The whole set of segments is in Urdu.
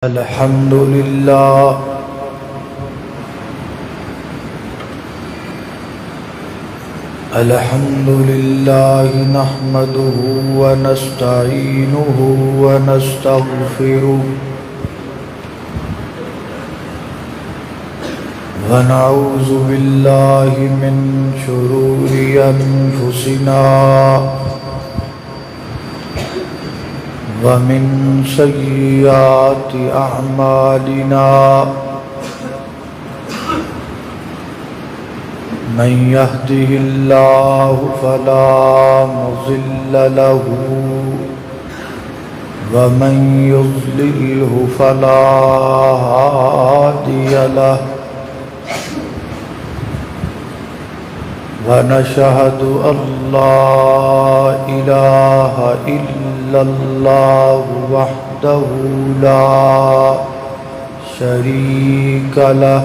الحمد لله نحمده ونستعينه ونستغفره ونعوذ بالله من شرور أنفسنا ومن سيئات أعمالنا من يهده الله فلا مضل له ومن يضلله فلا هادي له ونشهد أن لا إله إلا الله وحده لا شريك له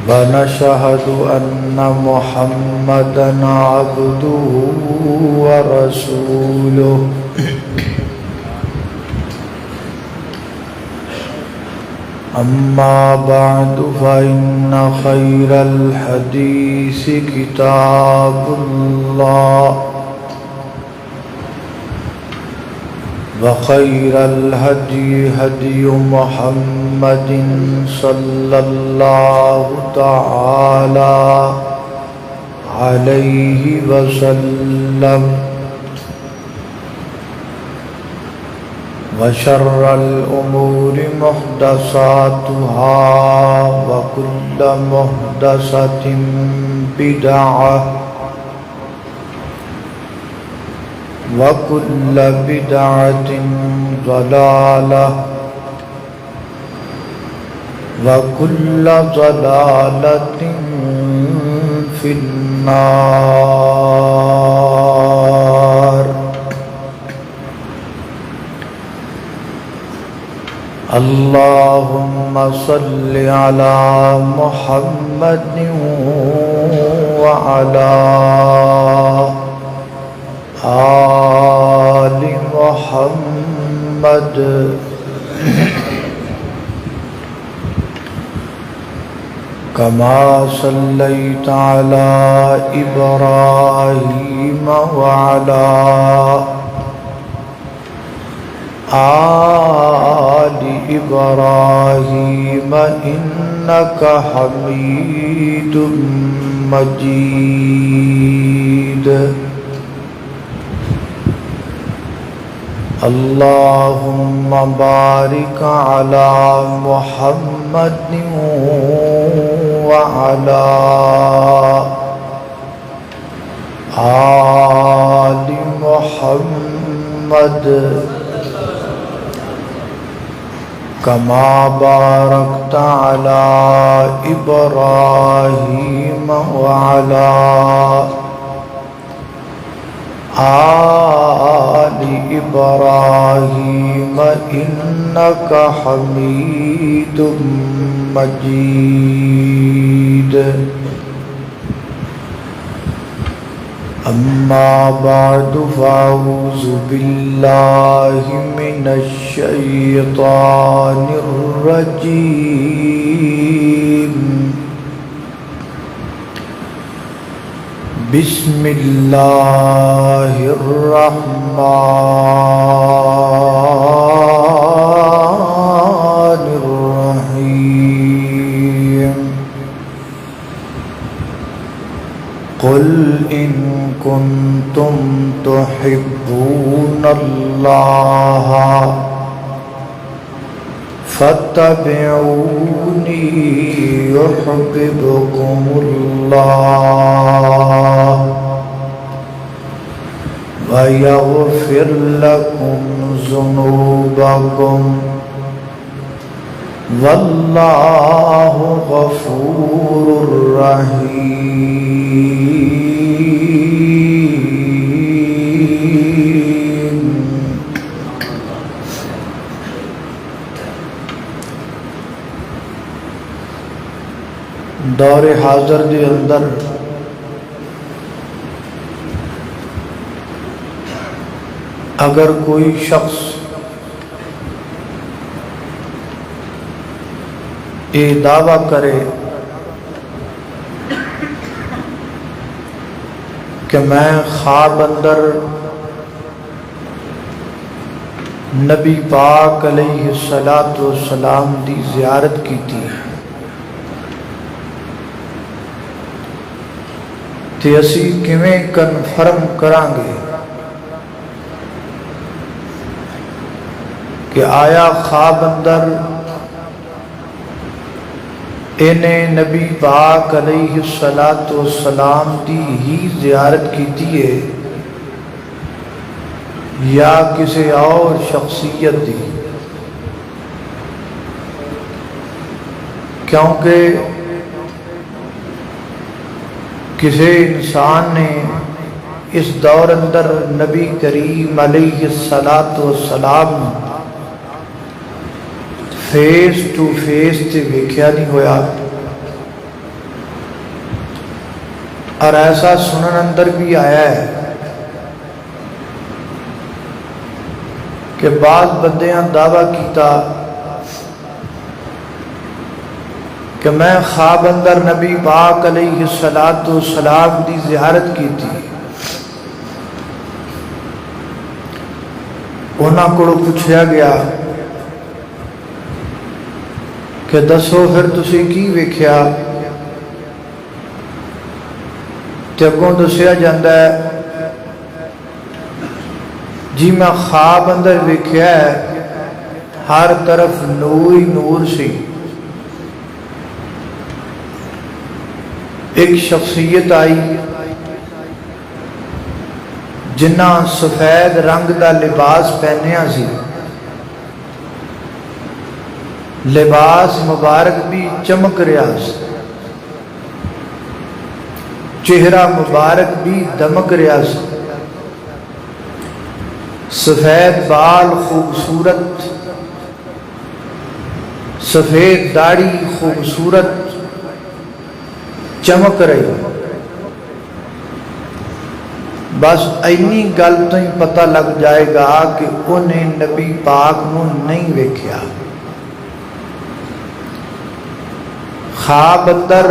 ونشهد أن محمدًا عبده ورسوله أما بعد فإن خير الحديث كتاب الله وخير الهدي هدي محمد صلى الله تعالى عليه وسلم وشر الأمور محدثاتها وكل محدثة بدعة وكل بدعة ضلالة وكل ضلالة في النار. اللهم صل على محمد وعلى آل محمد كما صليت على إبراهيم وعلى آل إبراهيم إنك حميد مجيد. اللهم بارك على محمد وعلى آل محمد كما باركت على إبراهيم وعلى آل إبراهيم إنك حميد مجيد. أما بعد فأعوذ بالله من الشيطان الرجيم. بسم الله الرحمن الرحيم. قل إن كنتم تحبون الله فاتبعوني يحببكم الله ويغفر لكم ذنوبكم والله غفور رحيم. دور حاضر دے اندر اگر کوئی شخص یہ دعویٰ کرے کہ میں خواب اندر نبی پاک علیہ الصلاۃ والسلام دی زیارت کی تھی تے اسی کیویں کنفرم کران گے کہ آیا خواب اندر انہیں نبی پاک علیہ الصلاۃ والسلام دی ہی زیارت کی ہے یا کسی اور شخصیت دی؟ کیونکہ کسی انسان نے اس دور اندر نبی کریم علیہ الصلاۃ والسلام فیس ٹو فیس تے ویکھیا نہیں ہویا، اور ایسا سنن اندر بھی آیا ہے کہ بعض بندیاں دعویٰ کیتا کہ میں خواب اندر نبی پاک علیہ الصلاۃ والسلام دی زیارت کی تھی۔ انہاں کو پوچھا گیا کہ دسو پھر تسی کی ویکھیا؟ تے اگوں دسیا جاندہ ہے جی میں خواب اندر ویکھیا ہے ہر طرف نور ہی نور سی، ایک شخصیت آئی جنہ سفید رنگ دا لباس پہنیا سی، لباس مبارک بھی چمک رہا سی، چہرہ مبارک بھی دمک رہا سی، سفید بال خوبصورت، سفید داڑھی خوبصورت چمک رہی۔ بس اینی گل تو ہی پتہ لگ جائے گا کہ انہیں نبی پاک نو نہیں ویکھیا۔ خواب اندر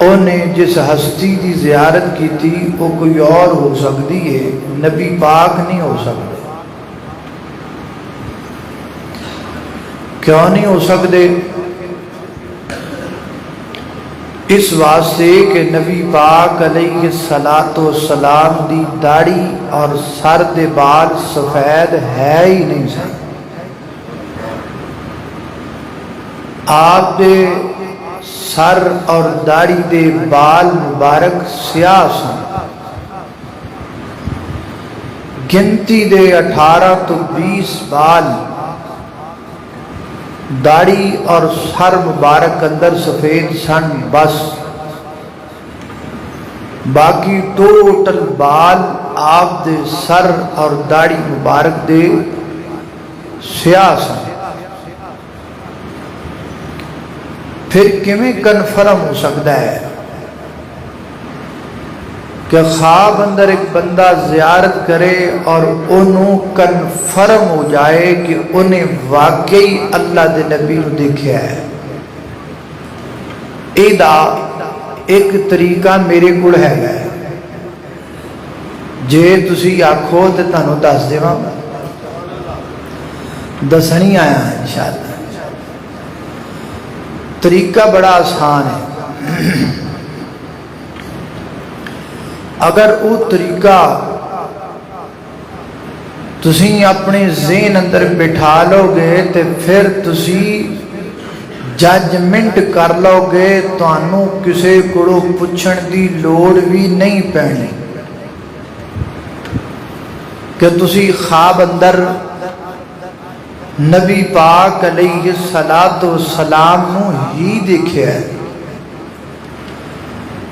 انہیں جس ہستی دی زیارت کی تھی وہ کوئی اور ہو سکتی ہے، نبی پاک نہیں ہو سکتے۔ کیوں نہیں ہو سکتے؟ اس واسطے کہ نبی پاک علیہ الصلاۃ والسلام دی داڑھی اور سر دے بال سفید ہے ہی نہیں سن، آپ دے سر اور داڑھی دے بال مبارک سیاہ سن، گنتی دے 18 تو 20 بال داڑھی اور سر مبارک اندر سفید سن، بس باقی ٹوٹل بال آپ دے سر اور داڑھی مبارک دے سیاہ سن۔ پھر کیویں کنفرم ہو سکتا ہے کہ خواب اندر ایک بندہ زیارت کرے اور انہوں کنفرم ہو جائے کہ انہیں واقعی اللہ دے نبی نو دیکھا ہے؟ ایدہ ایک طریقہ میرے کول ہے، جے تسی آکھو تے تانوں دس دیواں، دسنی آیا انشاءاللہ۔ طریقہ بڑا آسان ہے، اگر وہ طریقہ تسی اپنے ذہن اندر بٹھا لو گے تو پھر تسی ججمنٹ کر لو گے، تانوں کسے کو پوچھن دی لوڑ بھی نہیں پینی کہ تسی خواب اندر نبی پاک علیہ الصلاۃ والسلام نو ہی دیکھا ہے،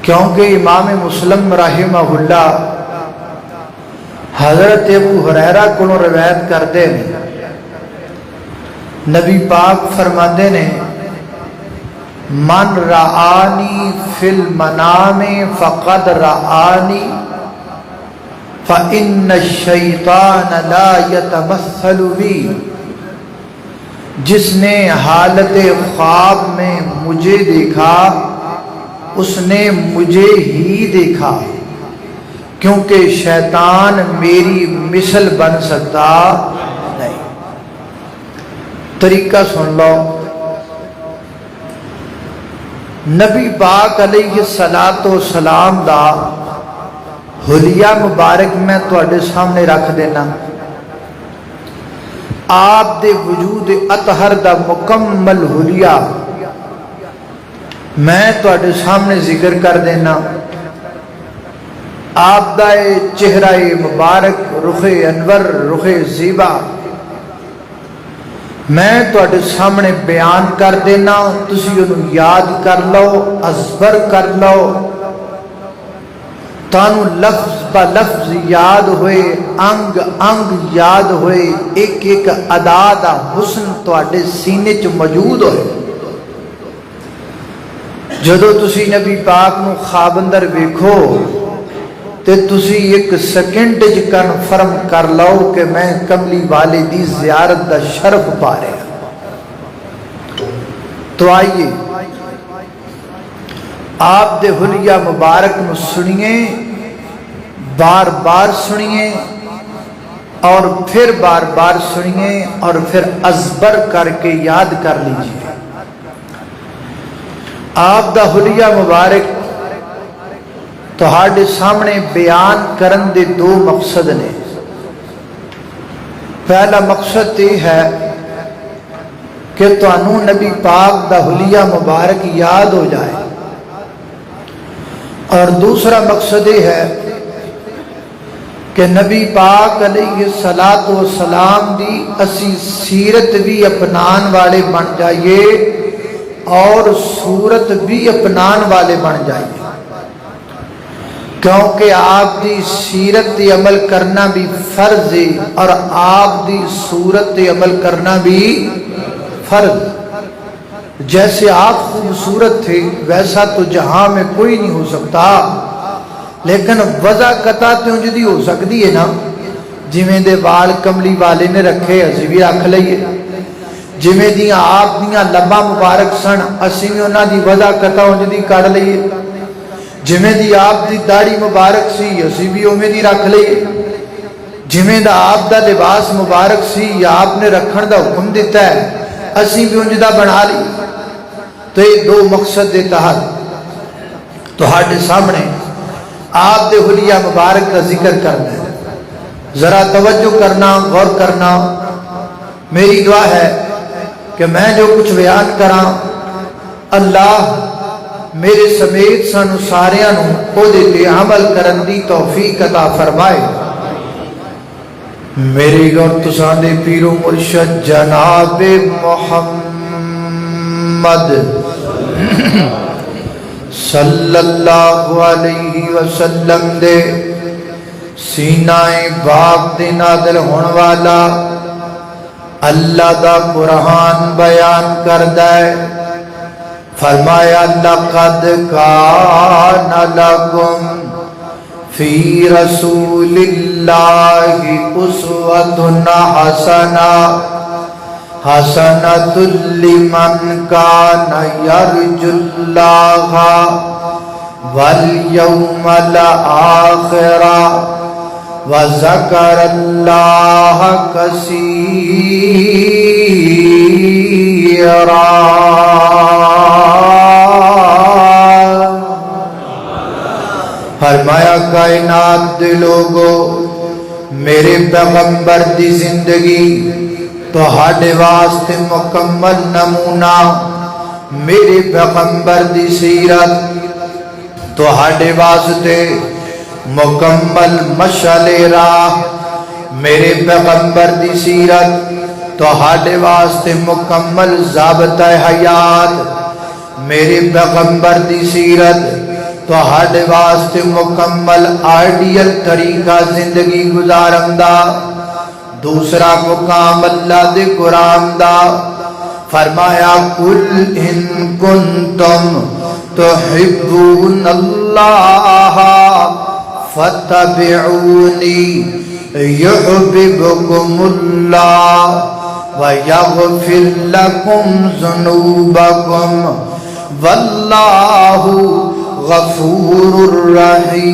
کیونکہ امام مسلم رحمہ اللہ حضرت ابو ہریرہ کو روایت کرتے ہیں، نبی پاک فرماتے ہیں من رآنی فی المنام فقد رآنی فإن الشیطان لا يتمثل بی جس نے حالت خواب میں مجھے دیکھا اس نے مجھے ہی دیکھا، کیونکہ شیطان میری مثل بن سکتا نہیں۔ طریقہ سن لو، نبی پاک علیہ الصلوۃ والسلام دا حلیہ مبارک میں تواڈے سامنے رکھ دینا۔ آپ دے وجود اطہر دا مکمل حلیہ میں تواڈے سامنے ذکر کر دینا۔ آپ دا چہرہ مبارک، رخ انور، رخ زیبا میں تواڈے سامنے بیان کر دینا، تسی انہوں یاد کر لو، ازبر کر لو، تانو لفظ با لفظ یاد ہوئے، انگ انگ یاد ہوئے، ایک ایک ادا دا حسن تواڈے سینے چ موجود ہوئے۔ جدو تسی نبی پاک نو خواب اندر ویکھو تے تسی ایک سیکنڈ وچ کنفرم کر لو کہ میں کملی والے دی زیارت دا شرف پا رہا۔ تو آئیے آپ دے حلیہ مبارک نو سنیے، بار بار سنیے اور پھر بار بار سنیے اور پھر ازبر کر کے یاد کر لیجیے۔ آپ دا حلیہ مبارک تہاڈے سامنے بیان کرن دے دو مقصد نے۔ پہلا مقصد یہ ہے کہ تانوں نبی پاک دا حلیہ مبارک یاد ہو جائے، اور دوسرا مقصد یہ ہے کہ نبی پاک علیہ الصلوۃ والسلام دی اسی سیرت بھی اپنان والے بن جائیے اور صورت بھی اپنان والے بن جائیے، کیونکہ آپ دی سیرت تے عمل کرنا بھی فرض ہے اور آپ دی صورت تے عمل کرنا بھی فرض۔ جیسے آپ خوبصورت تھے ویسا تو جہاں میں کوئی نہیں ہو سکتا، لیکن وضع قطع تیوں جدی ہو سکتی ہے نا، جویں دے وال کملی والے نے رکھے اسی بھی رکھ لئیے، جویں دیاں آپ دیاں لباں مبارک سن اسی بھی انہاں دی وضع قطع جدی کر لئیے، جویں دی آپ دی داڑھی مبارک سی اسی بھی اوویں دی رکھ لئیے، جویں دا آپ دا لباس مبارک سی یا آپ نے رکھن دا حکم دیتا ہے اسی بھی انج دا بنا لی۔ تو یہ دو مقصد دے تحت تہاڈے سامنے آپ دے حلیہ مبارک کا ذکر کرنا ہے۔ ذرا توجہ کرنا، غور کرنا۔ میری دعا ہے کہ میں جو کچھ بیان کراں اللہ میرے سمیت سانو ساریاں نو او دے تے عمل کرن دی توفیق عطا فرمائے۔ میری اور تساں دے پیر و مرشد جناب محمد صلی اللہ علیہ وسلم دے سینہ باغ دے نازل ہون والا اللہ دا قرآن بیان کردہ ہے۔ فرمایا لقد کان لکم فی رسول اللہ اسوۃ حسنۃ لمن کان یرجو اللہ والیوم الآخر وذکر اللہ کثیرا۔ فرمایا کائنات دے لوگو میرے پیغمبر دی زندگی تہاڈے واسطے مکمل نمونہ، میرے پیغمبر دی سیرت تہاڈے واسطے مکمل مشعل راہ، میرے پیغمبر دی سیرت تہاڈے واسطے مکمل ضابطہ حیات، میرے پیغمبر دی سیرت تہاڈے واسطے مکمل آئیڈیل طریقہ زندگی گزارن دا۔ دوسرا مقام اللہ دے قرآن دا، فرمایا قل ان کنتم تحبون اللہ فتبعونی یحببکم اللہ وَيَغْفِرْ لَكُمْ ذُنُوبَكُمْ وَاللَّهُ غَفُورٌ رَحِيمٌ۔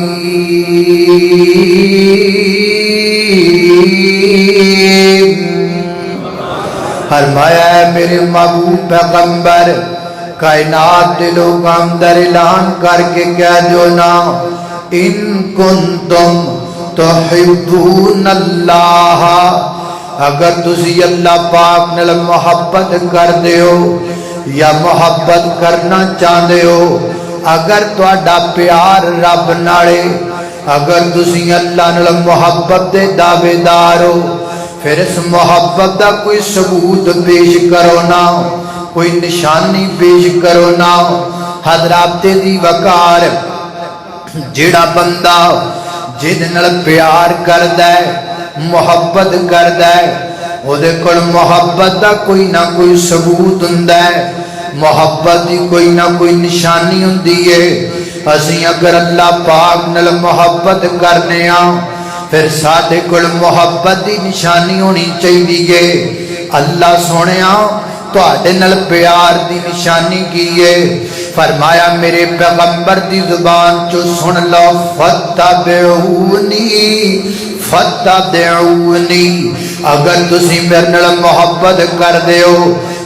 فرمایا ہے میرے محبوب پیغمبر، کائنات دلوں کا اندر اعلان کر کے کہہ دو نا، ان کنتم تحبون اللہ، اگر تسی اللہ پاک نال محبت کر دیو یا محبت کرنا چاہتے ہو، اگر تہاڈا پیار رب نالے، اگر تسی اللہ نال محبت دے دعوے دار ہو، پھر اس محبت دا کوئی ثبوت پیش کرو نا، کوئی نشانی پیش کرو نا۔ حضرات دی وقار جیڑا بندہ جد نال پیار کردا ہے، محبت کردا ہے، او دے کول محبت دا کوئی نہ کوئی ثبوت ہوندا ہے، محبت دی کوئی نہ کوئی نشانی ہوندی ہے۔ اسی اگر اللہ پاک نال محبت کرنے ہاں، پھر ساڈے کول محبت دی نشانی ہونی چاہیے۔ اللہ سونیا تہاڈے نال پیار دی نشانی کی ہے؟ فرمایا میرے پیغمبر دی زبان چو سن لو، فتبعونی فتبعونی، اگر تسی میرے نال محبت کر دیو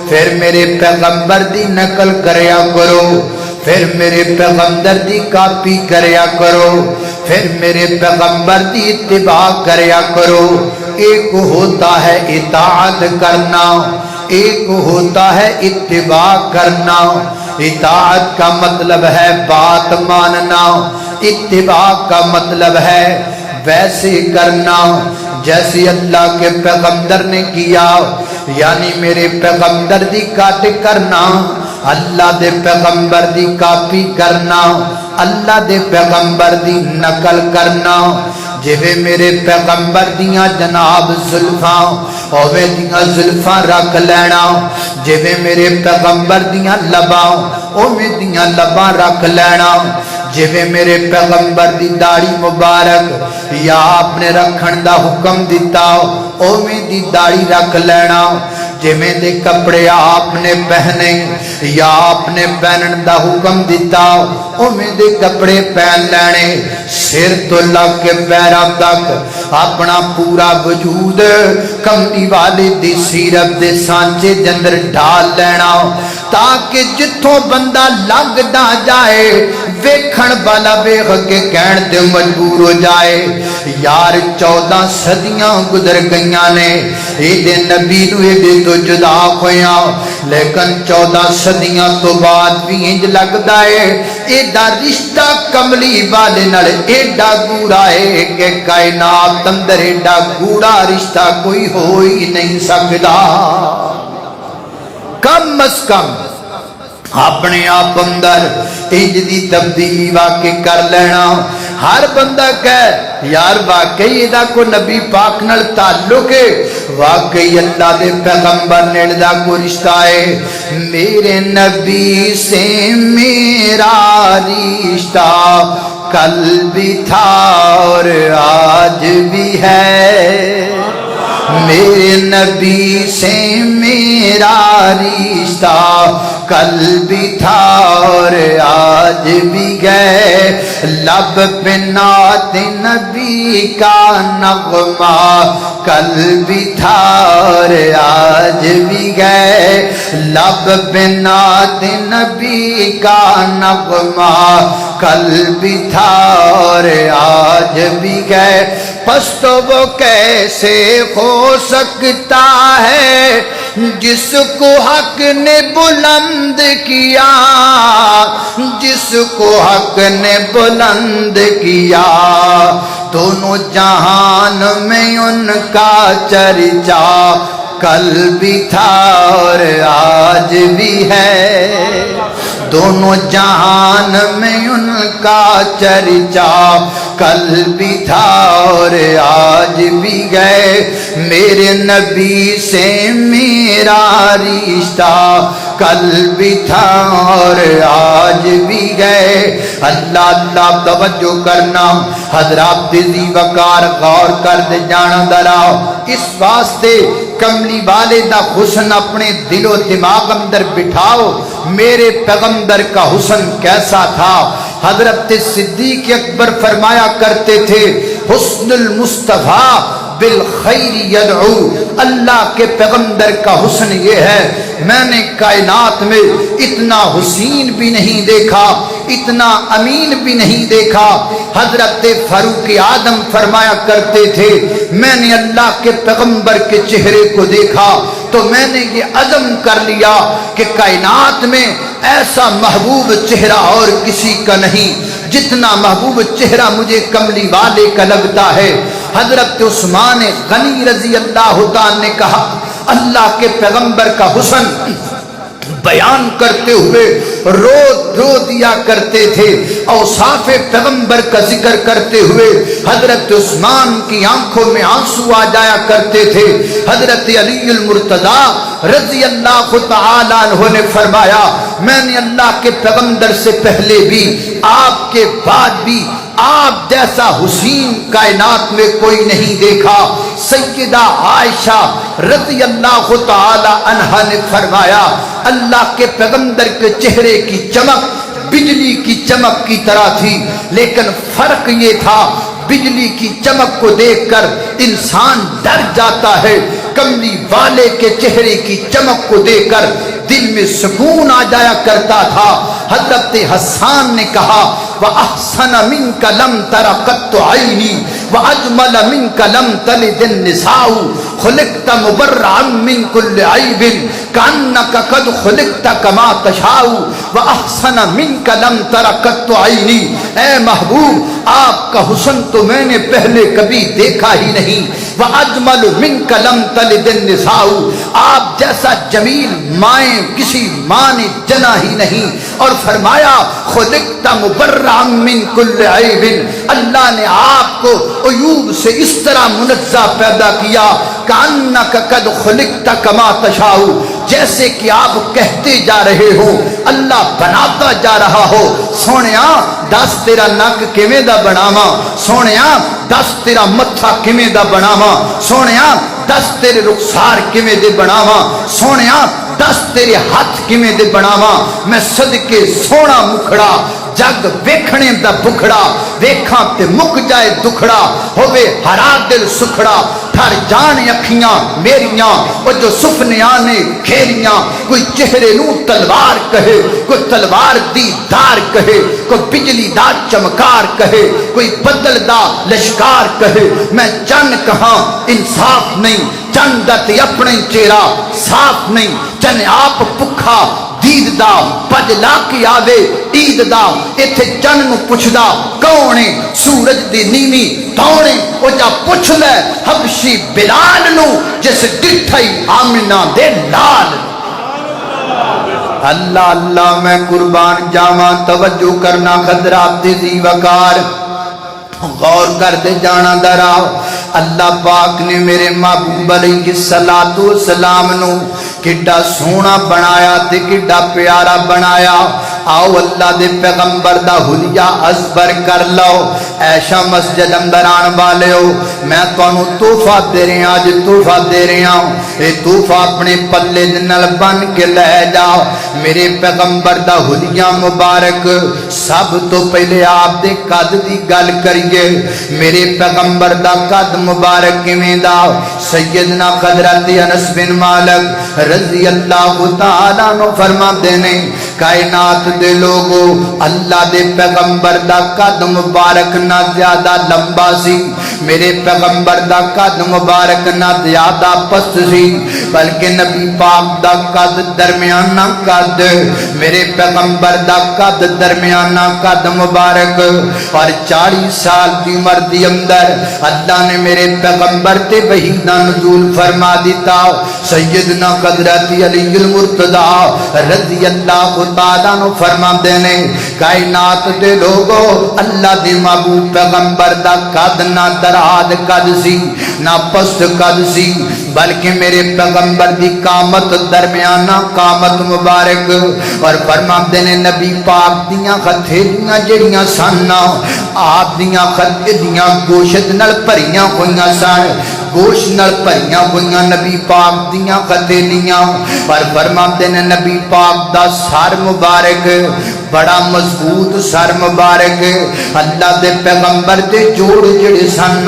پھر میرے پیغمبر دی نقل کریا کرو، پھر میرے پیغمبر دی کاپی کریا کرو، پھر میرے پیغمبر دی اتباع کریا کرو۔ ایک ہوتا ہے اطاعت کرنا، ایک ہوتا ہے اتباع کرنا۔ اطاعت کا مطلب ہے بات ماننا، اتباع کا مطلب ہے ویسے کرنا جیسے اللہ کے پیغمبر نے کیا، یعنی میرے پیغمبر دی کاٹ کرنا، اللہ دے پیغمبر دی کاپی کرنا، اللہ دے پیغمبر دی نقل کرنا۔ جویں میرے پیغمبر دیاں جناب زلفاں اوے دیاں زلفاں رکھ لینا، جویں میرے پیغمبر دیاں لباں اوے دیاں لباں رکھ لینا، جویں میرے پیغمبر دی داڑھی مبارک یا آپ نے رکھن دا حکم دیتا اوے دی داڑھی رکھ لینا، جویں دے کپڑے آپ نے پہنے یا آپ نے پہنن دا حکم دیتا اوے دے کپڑے پہن لینے، سر تو لگ کے پیراں تک اپنا پورا وجود کملی والے دی سیرت دے سانچے دے اندر ڈال لینا، تاکہ جتھوں بندہ لگ نہ جائے ویکھن والا ویکھ کے کہن تے مجبور ہو جائے یار 14 صدیاں گزر گئیاں نے اے نبی نو اے تو جدا ہویا، لیکن 14 صدیاں تو بعد بھی انج لگدا ہے ایڈا رشتہ کملی والے نال ایڈا گوڑا ہے کہ کائنات اندر ایڈا گوڑا رشتہ کوئی ہو ہی نہیں سکتا۔ کم از کم اپنے آپ اندر انج دی تبدیلی واقع کر لینا۔ ہر بندہ کہے یار واقعی دا کو نبی پاک نال تعلق ہے، واقعی اللہ دے پیغمبر نیڑ دا کو رشتہ ہے، میرے نبی سے میرا رشتہ کل بھی تھا اور آج بھی ہے، میرے نبی سے میرا رشتہ کل بھی تھا اور آج بھی گئے، لب پہ نعت نبی کا نغمہ کل بھی تھا اور آج بھی گئے، لب پہ نعت نبی کا نغمہ کل بھی تھا اور آج بھی گئے، پس تو وہ کیسے ہو سکتا ہے جس کو حق نے بلند کیا، جس کو حق نے بلند کیا، دونوں جہان میں ان کا چرچا کل بھی تھا اور آج بھی ہے، دونوں جہان میں ان کا چرچا کل بھی تھا اور آج بھی گئے، میرے نبی سے میرا رشتہ کل بھی تھا اور آج بھی گئے۔ اللہ اللہ توجہ کرنا حضرات دی وقار غور کر دے جانا درا اس واسطے کملی والے دا حسن اپنے دل و دماغ اندر بٹھاؤ، میرے پیغمبر کا حسن کیسا تھا۔ حضرت صدیق اکبر فرمایا کرتے تھے حسن المصطفیٰ بالخیر یدعو، اللہ کے پیغمبر کا حسن یہ ہے میں نے کائنات میں اتنا حسین بھی نہیں دیکھا، اتنا امین بھی نہیں دیکھا۔ حضرت فاروق اعظم فرمایا کرتے تھے میں نے اللہ کے پیغمبر کے چہرے کو دیکھا تو میں نے یہ عزم کر لیا کہ کائنات میں ایسا محبوب چہرہ اور کسی کا نہیں جتنا محبوب چہرہ مجھے کملی والے کا لگتا ہے۔ حضرت عثمان غنی رضی اللہ تعالیٰ نے کہا اللہ کے پیغمبر کا حسن بیان کرتے ہوئے رو دیا کرتے تھے، اوصاف پیغمبر کا ذکر کرتے ہوئے حضرت عثمان کی آنکھوں میں آنسو آ جایا کرتے تھے۔ حضرت علی المرتضیٰ رضی اللہ تعالیٰ عنہ نے فرمایا میں نے اللہ کے پیغمبر سے پہلے بھی آپ کے بعد بھی آپ جیسا حسین کائنات میں کوئی نہیں دیکھا۔ سیدہ عائشہ رضی اللہ تعالی عنہا نے فرمایا اللہ کے پیغمبر کے چہرے کی چمک بجلی کی چمک کی طرح تھی، لیکن فرق یہ تھا بجلی کی چمک کو دیکھ کر انسان ڈر جاتا ہے، کملی والے کے چہرے کی چمک کو دیکھ کر دل میں سکون آ جایا کرتا تھا۔ حضرت حسان نے کہا وَأَحْسَنَ مِنْكَ لَمْ تَرَ قَطُّ عَيْنِي وَأَجْمَلَ مِنْكَ لَمْ تَلِدِ النِّسَاءُ خُلِقْتَ مُبَرَّعًا مِنْ كُلِّ عَيْبٍ كَأَنَّكَ قَدْ خُلِقْتَ كَمَا تَشَاءُ وَأَحْسَنَ مِنْكَ لَمْ تَرَ قَطُّ عَيْنِي، اے محبوب آپ کا حسن تو میں نے پہلے کبھی دیکھا ہی نہیں۔ وَأَجْمَلُ مِنْكَ لَمْ تَلِدِ النِّسَاءُ، آپ جیسا جمیل مائیں کسی ماں نے جنا ہی نہیں۔ اور فرمایا خُلِقْتَ مُبَرَّعًا مِنْ كُلِّ عَيْبٍ، اللہ نے آپ کو عیوب سے اس طرح منزہ پیدا کیا کَأَنَّكَ قَدْ خُلِقْتَ كَمَا تَشَاءُ، جیسے کہ آپ کہتے جا رہے ہو اللہ بناتا جا رہا ہو۔ سونیا دس تیرا نک کیویں دا بناواں، سونیا دس تیرا متھا کیویں دا بناواں، سونیا دس تیرے رخسار کیویں دے بناواں، سونیا دس تیرے ہاتھ کیویں دے بناواں، میں صدقے سونا مکھڑا جگ ویکھنے دا بکھڑا، ویکھاں تے مک جائے دکھڑا، ہووے ہرا دل سکھڑا، ٹھر جان اکھیاں میریاں وہ جو سپنیاں نے کھیلیاں، کوئی چہرے نو تلوار کہے، کوئی تلوار دی دار کہے، کوئی بجلی دا چمکار کہے، کوئی بدل دا لشکار کہے، میں چن کہاں انصاف نہیں، چن دا تے اپنے چہرہ صاف نہیں، چن آپ پکھا دید دا پج لا کے آوے عید دا، ایتھے چن نو پچھدا کونے سورج دی نیوی توڑے، او جا پچھ لے حبشی بلال نو جس ڈٹھائی آمنہ دے لال۔ اللہ اللہ میں قربان جاواں، توجہ کرنا خطرات دی وقار، غور کر دے جانا دراؤ۔ اللہ پاک نے میرے محبوب علیہ السلام نو کڈا سونا بنایا تے کڈا پیارا بنایا۔ آؤ اللہ دے پیغمبر دا حلیہ ازبر کر لو۔ ایشا مسجد اندر آن والے ہو، میں تانوں تحفہ دے رہے ہاں، آج تحفہ دے رہے ہاں، اے تحفہ اپنے پلے نال بن کے لے جاؤ۔ میرے پیغمبر دا حلیہ مبارک، سب تو پہلے آپ دے قد دی گل کریے۔ میرے پیغمبر دا قد مبارک کیویں دا؟ سیدنا حضرت انس بن مالک رضی اللہ تعالیٰ عنہ فرماتے نے کائنات دے لوگو اللہ دے پیغمبر دا قد مبارک نہ زیادہ لمبا سی، میرے پیغمبر دا قد مبارک نہ زیادہ پست سی، بلکہ نبی پاک دا قد درمیانہ قد، میرے پیغمبر دا قد درمیانہ قد مبارک۔ اور 40 سال کی عمر دی اندر اللہ نے میرے پیغمبر تے وحی دا نزول فرما دیتا۔ سیدنا حضرت علی المرتضیٰ رضی اللہ تعالیٰ عنہ فرما دینے کائنات دے لوگو اللہ دے محبوب پیغمبر دا قد نہ دراز قد سی نہ پست قد سی، بلکہ میرے پیغمبر دی قامت درمیانہ قامت مبارک۔ اور فرما دینے نبی پاک دیاں ہتھیلیاں جڑیاں سن آپ دیاں ہتھیلیاں گوشت نال بھریاں ہوئیاں سن، گوشت نال بھریاں ہوئیاں نبی پاک دیاں فتیلیاں، پر فرماندے نے نبی پاک دا سر مبارک بڑا مضبوط سر مبارک، اللہ دے پیغمبر دے جوڑ جڑے سن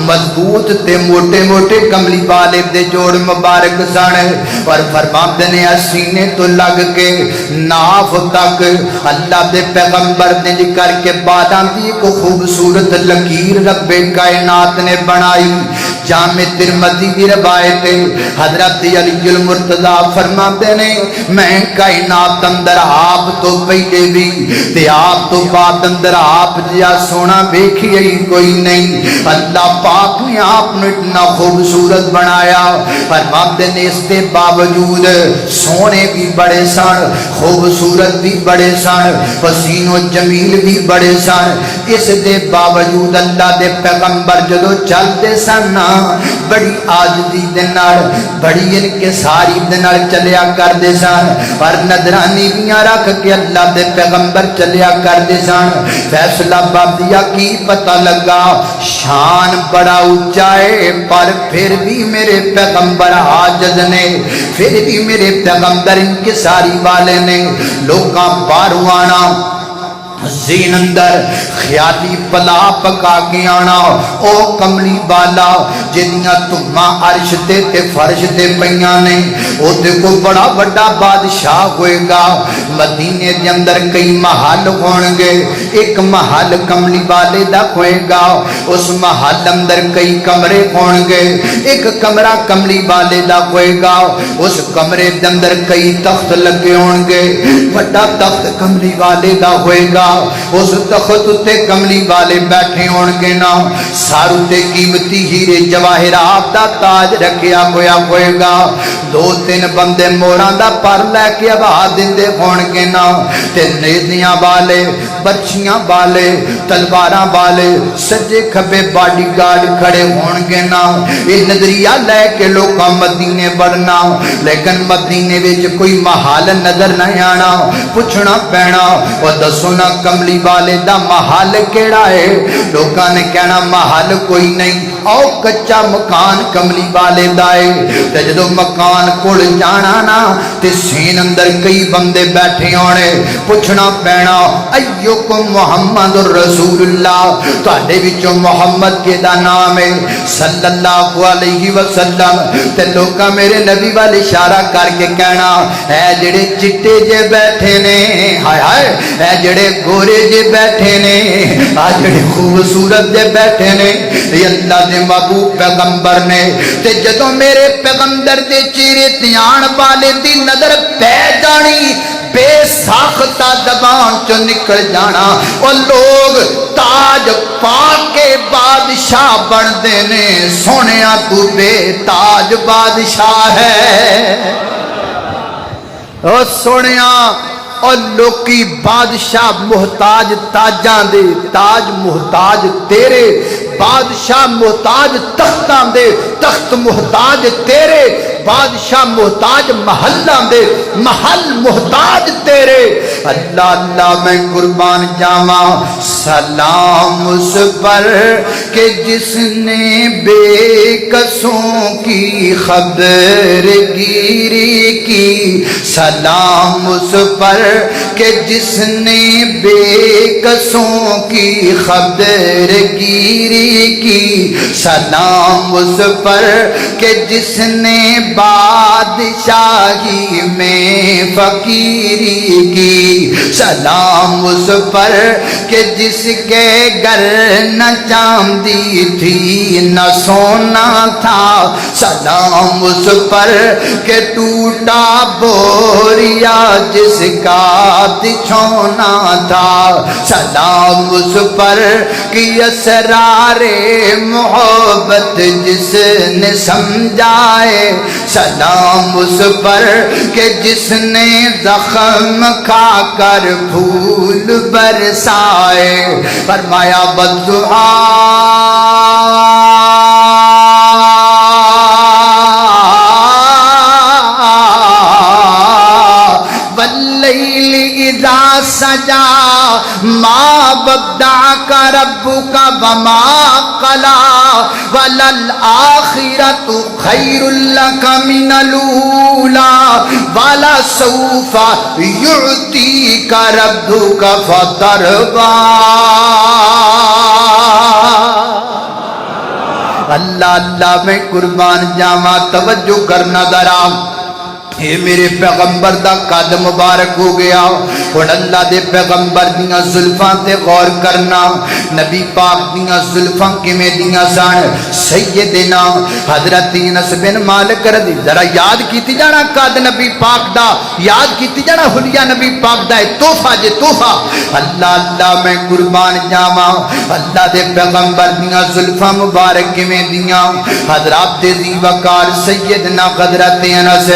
مضبوط تے موٹے موٹے کملی والے دے جوڑ مبارک سن، اور فرماندے نے سینے تو لگ کے ناف تک اللہ دے پیغمبر نے کر کے باداں دی کو خوبصورت لکیر رب کائنات نے بنائی۔ جامع ترمذی کی روایت حضرت علی المرتضی فرماتے نے میں کائنات اندر آپ تو پہلے بھی تے آپ تو بعد اندر آپ جیا سونا ویکھیا ہی کوئی نہیں، اللہ پاک نے آپ نے اتنا خوبصورت بنایا، فرماتے نے اس کے باوجود سونے بھی بڑے سن، خوبصورت بھی بڑے سن، حسین و جمیل بھی بڑے سن، اس دے باوجود اللہ دے پیغمبر جدو چلتے سن بڑی عاجزی دے نال بڑی انکساری دے نال چلیا کردے سن، اور نظرانی بیاں رکھ کے اللہ دے پیغمبر چلیا کردے سن۔ فیصلہ بابیا کی پتہ لگا شان بڑا اونچا ہے، پر پھر بھی میرے پیغمبر عاجز نے، پھر بھی میرے پیغمبر انکساری والے نے، لوکاں باہروں آنا زین اندر خیالی پلا پکا کے آنا، او کملی بالا جنیاں تمہاں عرش تے فرش تے پیاں نے، او تے کو بڑا بڑا بادشاہ ہوئے گا، مدینے دے اندر کئی محل ہون گے، ایک محل کملی والے دا ہوئے گا، اس محل اندر کئی کمرے ہون گے، ایک کمرہ کملی والے دا ہوئے گا، اس کمرے دے اندر کئی تخت لگے ہون گے، بڑا تخت کملی والے دا ہوئے گا، اس تخت تے کملی والے بیٹھے ہون گے نا، سارو تے قیمتی ہیرے جواہرات دا تاج رکھیا ہویا ہوئے گا، دو تین بندے موراں دا پر لے کے آواز دیندے ہون گے نا، تے نیزیاں والے برچیاں والے تلواراں والے سجے کھبے باڈی گارڈ کھڑے ہون گے نا، یہ نظریہ لے کے لوکاں مدینے بڑھنا، لیکن مدینے وچ کوئی محل نظر نہ آنا، پوچھنا پینا اور دسو نا کملی والے دا محل کیڑا ہے؟ لوکاں نے کہنا محل کوئی نہیں، او کچا مکان کملی والے دا ہے، تے جدو مکان کول جانا نا تے سین اندر کئی بندے بیٹھے ہونے، پوچھنا پینا ایوکم محمد الرسول اللہ، تہاڈے وچوں محمد کے دا نام ہے صلی اللہ علیہ وسلم، تے لوکاں میرے نبی والے اشارہ کر کے کہنا اے جڑے چٹے جے بیٹھے نے، ہائے ہائے اے جڑے گورے جے بیٹھے نے، آ جڑے خوبصورت جے بیٹھے نے، یہ اللہ دے محبوب پیغمبر نے، تے جدوں میرے پیغمبر دے چہرے تے آن والے دی نظر پے جانی، بے ساختہ زبان چو نکل جانا، اور لوگ تاج پا کے بادشاہ بن دینے، سونیا تو بے تاج بادشاہ ہے، اور سونیا اور لوکی بادشاہ محتاج تاجاں دے، تاج محتاج تیرے، بادشاہ محتاج تختاں دے، تخت محتاج تیرے، بادشاہ محتاج محلہ دے، محل محتاج تیرے، اللہ اللہ میں قربان جاواں، سلام اس پر کہ جس نے بے کسوں کی خبر گیری کی، سلام اس پر کہ جس نے بے کسوں کی خبر گیری کی، سلام اس پر کہ جس نے بادشاہی میں فقیری کی، سلام اس پر کہ جس کے گھر نہ چاندی تھی نہ سونا تھا، سلام اس پر کہ ٹوٹا بوریا جس کا بچھونا تھا، سلام اس پر کہ اسرار محبت جس نے سمجھائے، سلام اس پر کہ جس نے زخم کھا کر پھول برسائے، فرمایا بددعا واللیل اذا سجا ما ودعک ربک وما قلا وللآخرۃ خیر لک من الاولی ولسوف یعطیک ربک فترضی۔ اللہ اللہ میں قربان جاواں، توجہ کرنا ذرا، اے میرے پیغمبر دا قد مبارک ہو گیا، اور اللہ دے پیغمبر دیاں زلفاں تے غور کرنا، نبی پاک دیاں زلفاں کیویں دیاں سن، سیدنا حضرت انس بن مالک رضی، ذرا یاد کیتی جانا قد نبی پاک دا، یاد کیتی جانا حلیہ نبی پاک دا، تحفہ جے تحفہ۔ اللہ اللہ میں قربان جاواں، اللہ دے پیغمبر دیاں زلفاں مبارک کیویں دیاں، حضرات ذی وقار سیدنا حضرت انس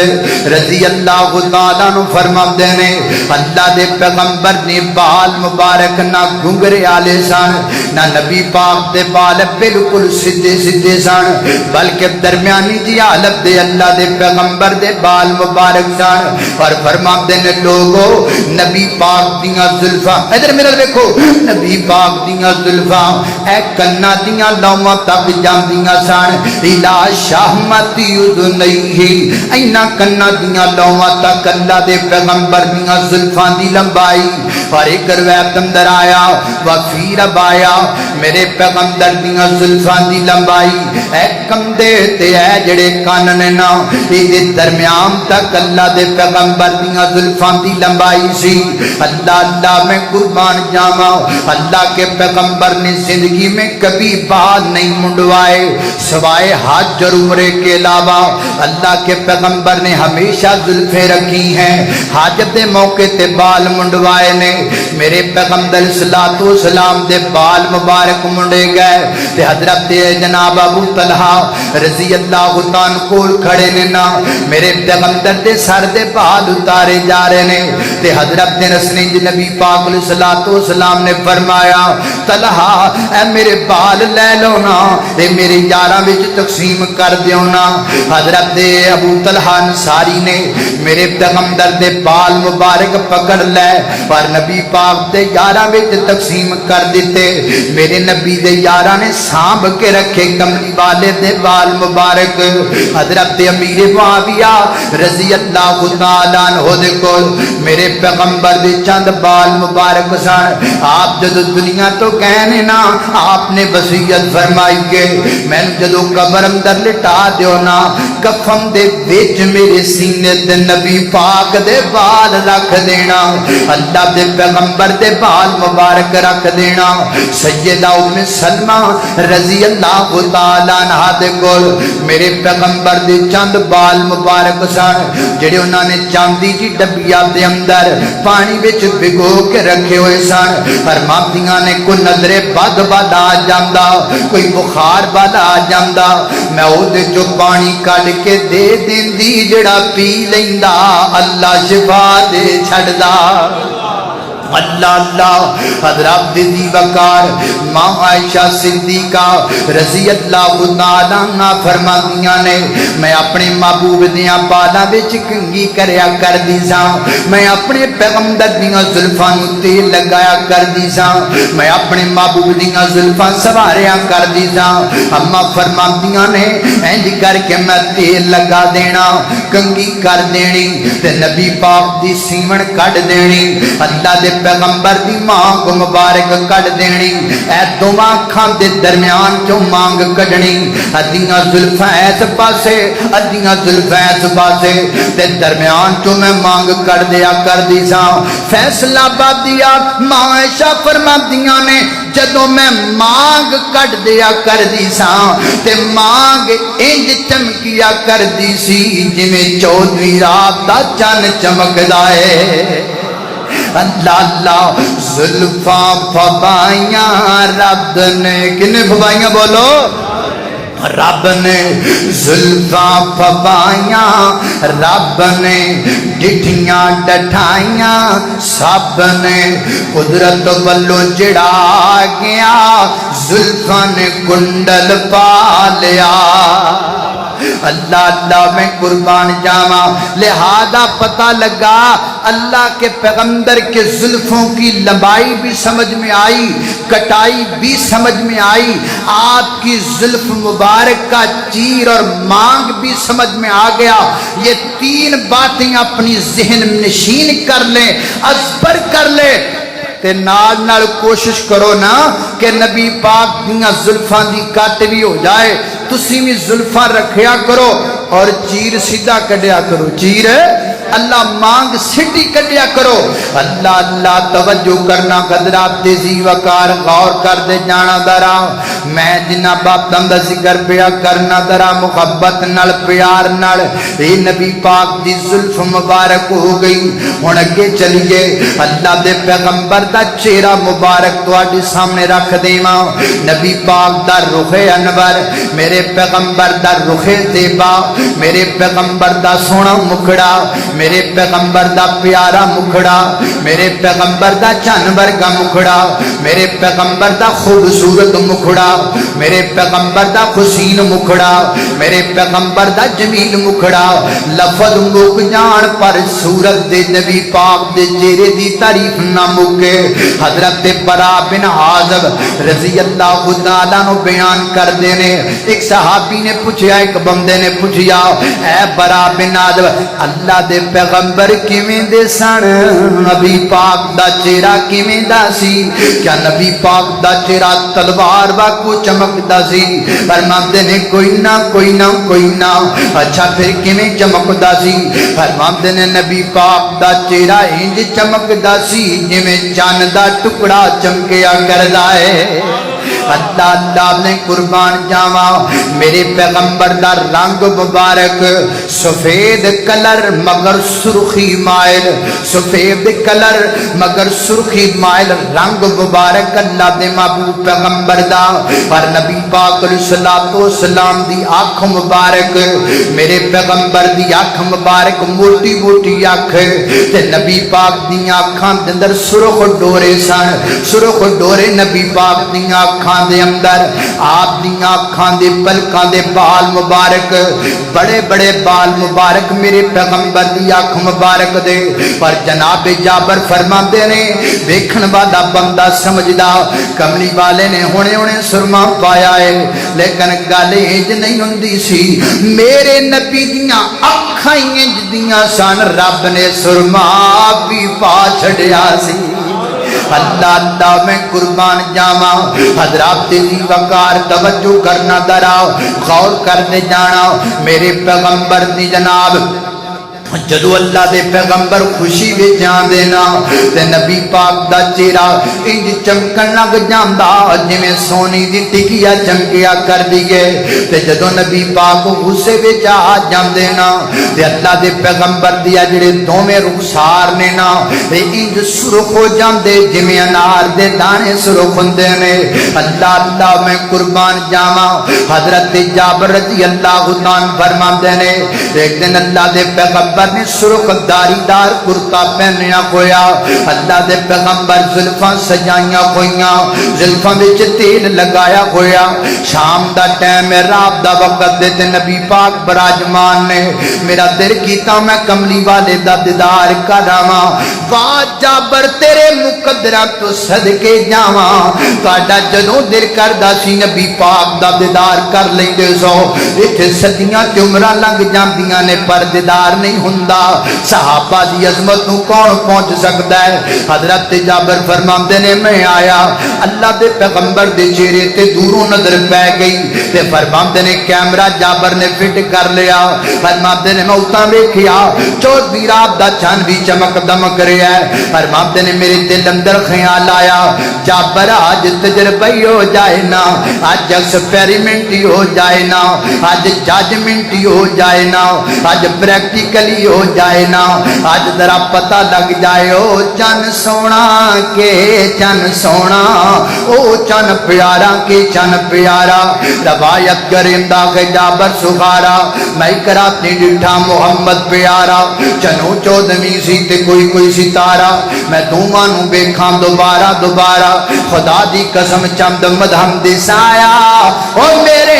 رضی اللہ تعالیٰ عنہ فرماتے ہیں اللہ دے پیغمبر نے بال مبارک نہ گھنگرے آلے سن، نہ نبی پاک دے بال بالکل سدھے سدھے سن، بلکہ درمیانی جی حالت دے اللہ دے پیغمبر دے بال مبارک سن، اور فرماتے ہیں لوگو نبی پاک دیاں زلفاں، ادھر میرے دیکھو، نبی پاک دیاں زلفاں اے کنا دیاں لوماں تک جاندیاں سن، الا شہمتی اذنیہ، اینا کنا دیاں لوماں تک اللہ دے پیغمبر دیاں زلفاں دی لمبائی، اور ایک روایت اندر آیا وفی ربایا میرے پیغمبر دیاں زلفاں دی لمبائی اے کندے تے اے جڑے کان نے نا اے درمیان تک اللہ دے پیغمبر دیاں زلفاں دی لمبائی سی۔ اللہ اللہ میں قربان جاواں، اللہ کے پیغمبر نے زندگی میں کبھی بال نہیں منڈوائے سوائے حج اور عمرے کے علاوہ، اللہ کے پیغمبر نے ہمیشہ زلفیں رکھی ہیں، حاجت دے موقع تے بال منڈوائے نے، میرے پیغمبر صلوات و سلام دے بال مبارک منڈے گئے، تے حضرت جناب ابو طلحہ رضی اللہ تعالیٰ کول کھڑے نے نا، میرے پیغمبر دے سر دے بال اتارے جا رہے نے، تے حضرت نسلیں نبی پاک علیہ الصلوۃ والسلام نے فرمایا طلحہ اے میرے بال لے لو نا، اے میرے یاراں وچ تقسیم کر دیو نا۔ حضرت ابو طلحہ انصاری نے میرے پیغمبر دے بال مبارک پکڑ لے اور نبی پاک دے یاراں وچ تقسیم کر دیتے، میرے نبی دے یاراں نے سانب کے رکھے کملی والے دے بال مبارک۔ حضرت امیر معاویہ رضی اللہ تعالیٰ عنہ دے کول میرے پیغمبر دے چند بال مبارک سن، آپ جدو دنیا تو کہنے نا آپ نے وصیت فرمائی کہ میں جدو قبر اندر لٹا دیو نا کفن دے وچ میرے سینے تے نبی پاک دے بال رکھ دینا، اللہ دے پیغمبر دے بال مبارک رکھ دینا۔ سیدہ ام سلمہ رضی اللہ تعالیٰ عنہ دے کول میرے پیغمبر دے چند بال مبارک سن، جڑے انہاں نے چاندی جی ڈبیا دے اندر پانی وچ بھگو کے رکھے ہوئے سن، فرماندیاں نے کوئی نظر بد بد آ جاندا، کوئی بخار بد آ جاندا، میں او دے جو پانی کڈ کے دے دیندی جڑا پی لیندا اللہ شفا دے چھڑدا۔ اللہ اللہ حضرات دی وقار ماں عائشہ صدیقہ رضی اللہ تعالیٰ عنہ فرماندیاں نے میں اپنے محبوب دیاں بالاں وچ کنگھی کریا کردی ساں، میں اپنے پیغمبر دیاں زلفاں نوں تیل لگایا کردی ساں، میں اپنے محبوب دیاں زلفاں سواریا کردی ساں، اما فرماندیاں نے انج کر کے میں تیل لگا دینا، کنگھی کر دینی تے نبی پاک دی سیون کڈ دینی، اللہ دے پیغمبر دی مانگ مبارک کڈ دینی، اے دوواں اکھاں دے درمیان چوں مانگ کڈنی، ادیاں زلفاں اس پاسے ادیاں زلفاں اس پاسے تے درمیان چوں میں مانگ کڈ دیا کردی ساں۔ فیصلہ بادیا ماں عائشہ فرماندیاں نے جدوں میں مانگ کڈ دیا کردی ساں تے مانگ انج چمکیا کردی سی جویں 14ویں رات دا چن چمکدا ہے۔ اللہ اللہ زلفاں پھبائیاں رب نے، کنے پھبائیاں بولو؟ رب نے زلفاں پھبائیاں رب نے ڈٹھیاں ڈٹھائیاں سب نے، قدرت والوں جڑا گیا زلفاں نے کنڈل پا لیا، اللہ اللہ میں قربان جاواں لہذا پتہ لگا اللہ کے پیغمبر کے زلفوں کی لمبائی بھی سمجھ میں آئی کٹائی بھی سمجھ میں آئی آپ کی زلف مبارک کا چیر اور مانگ بھی سمجھ میں آ گیا یہ تین باتیں اپنی ذہن نشین کر لیں ازبر کر لیں تے نال نال کوشش کرو نا کہ نبی پاک دیاں زلفاں دی کٹ بھی ہو جائے تسی بھی زلفاں رکھیا کرو اور چیر سیدھا کڈیا کرو چیر اللہ مانگ سٹی کٹیا کرو اللہ اللہ توجہ کرنا قدرات تیزی وقار غور کر دے جانا درا میں جنہ باتاں دا ذکر پیا کرنا درا محبت نال پیار نال اے نبی پاک دی زلف مبارک ہو گئی ہن اگے چلیے اللہ دے پیغمبر دا چہرہ مبارک تواڈے سامنے رکھ دیواں نبی پاک دا رخ انور میرے پیغمبر دا رخ زیبا میرے پیغمبر دا سونا مکھڑا میرے پیغمبر دا پیارا مکھڑا میرے پیغمبر دا چن ورگا مکھڑا میرے پیغمبر دا خوبصورت مکھڑا میرے پیغمبر دا حسین مکھڑا میرے پیغمبر دا جمیل مکھڑا لفظ مک جان پر صورت دے نبی پاک دے چہرے دی تعریف نہ مکے حضرت برا بن عازب رضی اللہ تعالیٰ نو بیان کر دینے ایک صحابی نے پوچھا ایک بندے نے پوچھا اے برا بن عازب اللہ دے پیغمبر کیویں دے سن نبی پاک دا چہرہ کیویں دا سی کیا نبی پاک دا چہرہ تلوار واکو چمکدا سی فرماندے نے کوئی نہ اچھا پھر کیویں چمکدا سی فرماندے نے نبی پاک دا چہرہ انج چمکدا سی جویں چاند دا ٹکڑا چمکیا کردا ہے اللہ اللہ نے قربان جاواں میرے پیغمبر دا رنگ مبارک سفید کلر مگر سرخی مائل سفید کلر مگر سرخی مائل رنگ مبارک اللہ دے محبوب پیغمبر دا اور نبی پاک علیہ السلام دی آنکھ مبارک میرے پیغمبر دی آنکھ مبارک موٹی موٹی آنکھ تے نبی پاک دی آنکھاں دے اندر سرخ ڈورے سن سرخ ڈورے نبی پاک دی آنکھاں دے اندر آپ دی آنکھاں دے پلکاں دے بال مبارک بڑے بڑے بال مبارک میرے پیغمبر دی آنکھ مبارک دے پر جناب جابر فرماندے نے دیکھن والا بندہ سمجھدا کملی والے نے ہونے سرما پایا ہے لیکن گل انج نہیں ہوندی سی میرے نبی دیاں اکھاں انج دیاں سن رب نے سرما بھی پا چھڑیا سی اللہ اللہ میں قربان جاواں حضرات تیزی وقار توجہ کرنا درا غور کرنے جانا میرے پیغمبر دی جناب جدو اللہ دے پیغمبر خوشی وچ جان دینا تے نبی پاک دا چہرہ انج چمکن لگ جاندا جویں سونی دی ٹکیا چمکیا کر دیے تے جدو نبی پاک غصے وچ آ جاندے نا تے اللہ دے پیغمبر دی جڑے دوویں رخسار نے نا تے انج سرخ ہو جاندے جویں انار دے دانے سرخ ہوندے نے اللہ اللہ میں قربان جاواں حضرت جابر رضی اللہ عنہ فرماندے نے ایک دن اللہ دے پیغمبر نے سرخ داری دار کرتا پہنیا ہویا اللہ دے پیغمبر زلفاں سجائیاں ہویاں زلفاں وچ تیل لگایا ہویا شام دا ٹائم رات دا وقت دے تے نبی پاک براجمان نے میرا دل کیتا میں کملی والے دا دیدار کراواں واہ جابر تیرے مقدرہ تو صدقے جاواں تہاڈا جدوں دل کردا سی نبی پاک دا دیدار کر لیندے سو ایتھے صدیاں تے عمراں لنگ جاندیاں نے پر دیدار نہیں ہوندا صحابہ دی عظمت نو کون پہنچ سکدا ہے حضرت جابر فرماندے نے میں آیا اللہ دے پیغمبر دے چہرے تے دوروں نظر پے گئی تے فرماندے نے کیمرہ جابر نے فٹ کر لیا فرماندے نے میں اتاں ویکھیا چودھویں رات دا چاند بھی چمک دمک رہا ہے فرماندے نے میرے دل اندر خیال آیا جابر آج تجربہ ہی ہو جائے نا آج ایکسپیریمنٹ ہی ہو جائے نا آج ججمنٹ ہی ہو جائے نا آج پریکٹیکلی ہو جائے نا آج ذرا پتہ لگ جائے او چن سونا کے چن سونا او چن پیارا کے چن پیارا روایت کرندہ کہ جابر سخارا میں کراتی ڈٹھا محمد پیارا چنو چودھویں سی تے کوئی ستارہ میں دومانوں بیکھاں دوبارہ خدا دی قسم چمد مدھم دسایا او میرے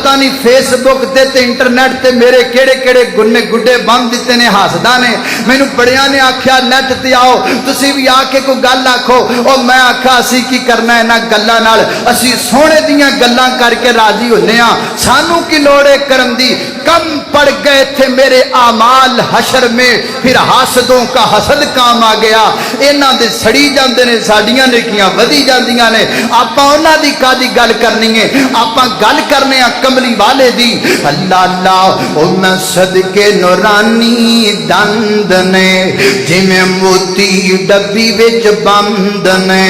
پتہ نہیں فیس بک تے انٹرنیٹ تے میرے کیڑے کیڑے گنے گڈے بن دیتے نے ہسدا نے مینوں بڑیاں نے آکھیا نیٹ تے آؤ تسی بھی آ کے کوئی گل آکھو او میں آکھا اسی کی کرنا ہے انہاں گلاں نال اسی سونے دیاں گلاں کر کے راضی ہونے ہاں سانوں کی لوڑ ہے کرن دی کم پڑ گئے تھے میرے اعمال حشر میں پھر حاسدوں کا حسد کام آ گیا انہاں دے سڑی جاندے نے ساڈیاں نیکیاں ودی جاندیاں نے آپاں انہاں دی کادی گل کرنی ہے آپاں گل کرنے ہاں کملی والے دی اللہ اللہ او میں صدقے نورانی دند نے جویں موتی ڈبی وچ بند نے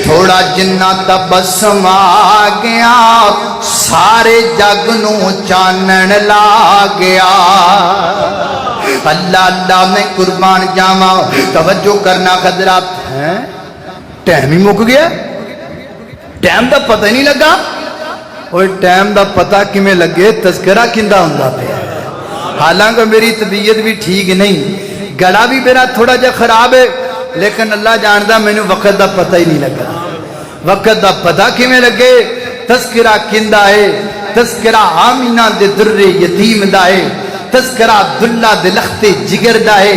تھوڑا جنہ تبسم آ گیا سارے جگ نو چانن لا گیا اللہ اللہ میں قربان جاواں توجہ کرنا حضرات ہیں ٹائم ہی مک گیا ٹائم دا پتہ ہی نہیں لگا اور ٹائم دا پتہ کیویں لگے تذکرہ کیندا ہوندا پیا حالانکہ میری طبیعت بھی ٹھیک نہیں گلا بھی میرا تھوڑا جا خراب ہے لیکن اللہ جاندا مینوں وقت دا پتہ ہی نہیں لگا وقت دا پتہ کیویں لگے تذکرہ کیندا ہے تذکرہ آمینہ دے در یتیم دا ہے تذکرہ عبداللہ دے لخت جگر دا ہے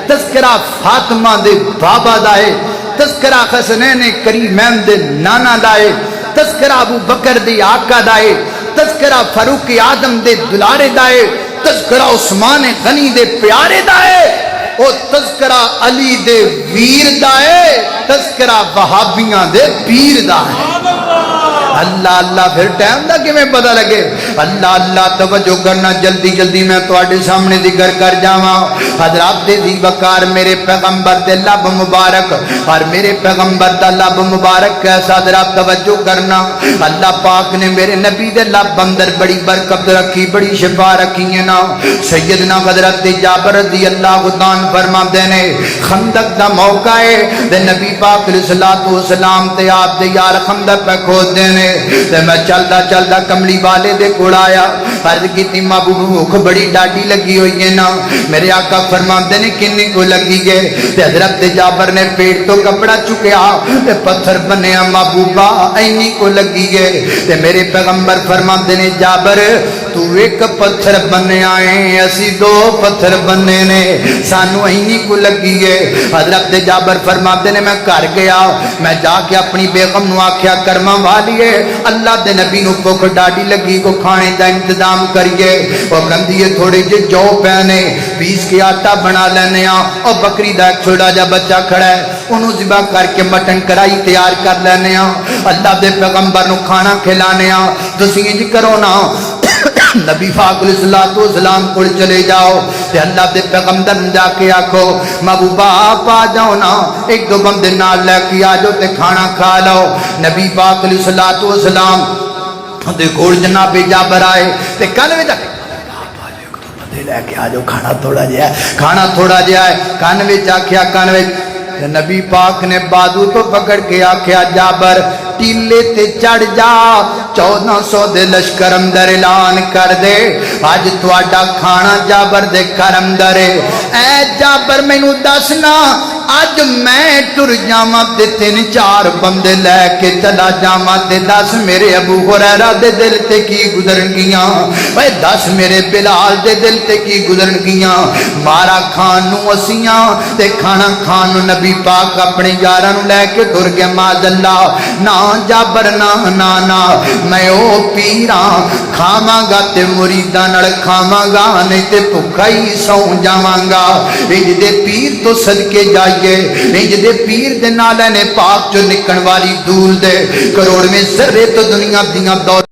تذکرہ فاطمہ دے بابا دا ہے تذکرہ حسنین کریمین دے نانا دا ہے تذکرہ ابو بکر دے آقا دا ہے تذکرہ فاروق اعظم دے دلارے دا ہے تذکرہ عثمان غنی دے پیارے دا ہے او تذکرہ علی دے ویر دا ہے تذکرہ وہابیاں دے پیر دا ہے اللہ اللہ پھر ٹائم دا کہ میں پتہ لگے اللہ اللہ توجہ کرنا جلدی جلدی میں تواڈے سامنے ذکر کر جاواں حضرات دے دی وقار میرے پیغمبر دے لب مبارک اور میرے پیغمبر دا لب مبارک کیسا حضرات توجہ کرنا اللہ پاک نے میرے نبی دے لب اندر بڑی برکت رکھی بڑی شفا رکھی ہے نا سیدنا حضرت جابر رضی اللہ عنہ فرماتے نے خندق دا موقع ہے تے نبی پاک علیہ الصلوۃ والسلام تے آپ دے یار خندق پہ کھود دینے تے میں چلدا چلدا کملی والے دے کول آیا عرض کیتی محبوب بھوک بڑی ڈاڈی لگی ہوئی ہے نا میرے آقا فرماتے نے کتنی کو لگی گئے تے حضرت جابر نے پیٹ تو کپڑا چکیا تے پتھر بنیا محبوبہ اینی کو لگی گئے تے میرے پیغمبر فرماتے نے جابر تو ایک پتھر بنیا ہے اسی دو پتھر بننے نے سانو اینی کو لگی گئے حضرت جابر فرماتے نے میں گھر گیا میں جا کے اپنی بیگم نو آکھیا کرما والیے اللہ دے نبی نو بھوک ڈاڈی لگی کو کھانے دا انتظام کریے او کندی تھوڑے جے جو پہنے پیس کے آٹا بنا لینے ہاں او بکری دا ایک چھوٹا جا بچہ کھڑا ہے انہوں ذبح کر کے مٹن کڑائی تیار کر لینے ہاں اللہ دے پیغمبر نو کھانا کھلانے ہاں تسی انج کرو نا نبی پاک علیہ الصلوۃ والسلام کو چلے جاؤ تے اللہ دے پیغمبر جا کے آکھو محبوبہ آپ آ جاؤ نا ایک دو بندے نال لے کے آ جاؤ تے کھانا کھا لو نبی پاک علیہ الصلوۃ والسلام دے کول جناب جابر آئے تے کن وچ لے کے آ جاؤ کھانا تھوڑا جہا ہے کھانا تھوڑا جہا ہے کن وچ آکھیا کن وچ نبی پاک نے بازو تو پکڑ کے آکھیا جابر ٹیلے تے چڑھ جا 1400 دے لشکر اندر اعلان کر دے آج تواڈا کھانا جابر دے گھر اندر اے جابر مینوں دسنا اج میں ٹر جاواں تے 3-4 بندے لے کے چلا جاواں تے دس میرے ابو ہریرہ دے دل تے کی گزرن گیاں اے دس میرے بلال دے دل تے کی گزرن گیاں مارا کھان نو اسیاں تے کھانا کھان نو نبی پاک اپنے یاراں نو لے کے ٹر گیا معاذ اللہ نا جابر نا نا نا میں او پیراں کھاواں گا تے مریداں نال کھاواں گا نہیں تے بھکھا ہی سو جاواں گا انج دے پیر تو صدقے جائیے انج دے پیر دے نال نے پاک جو نکن والی دھول دے کروڑ میں ذرے تو دنیا دیاں دولت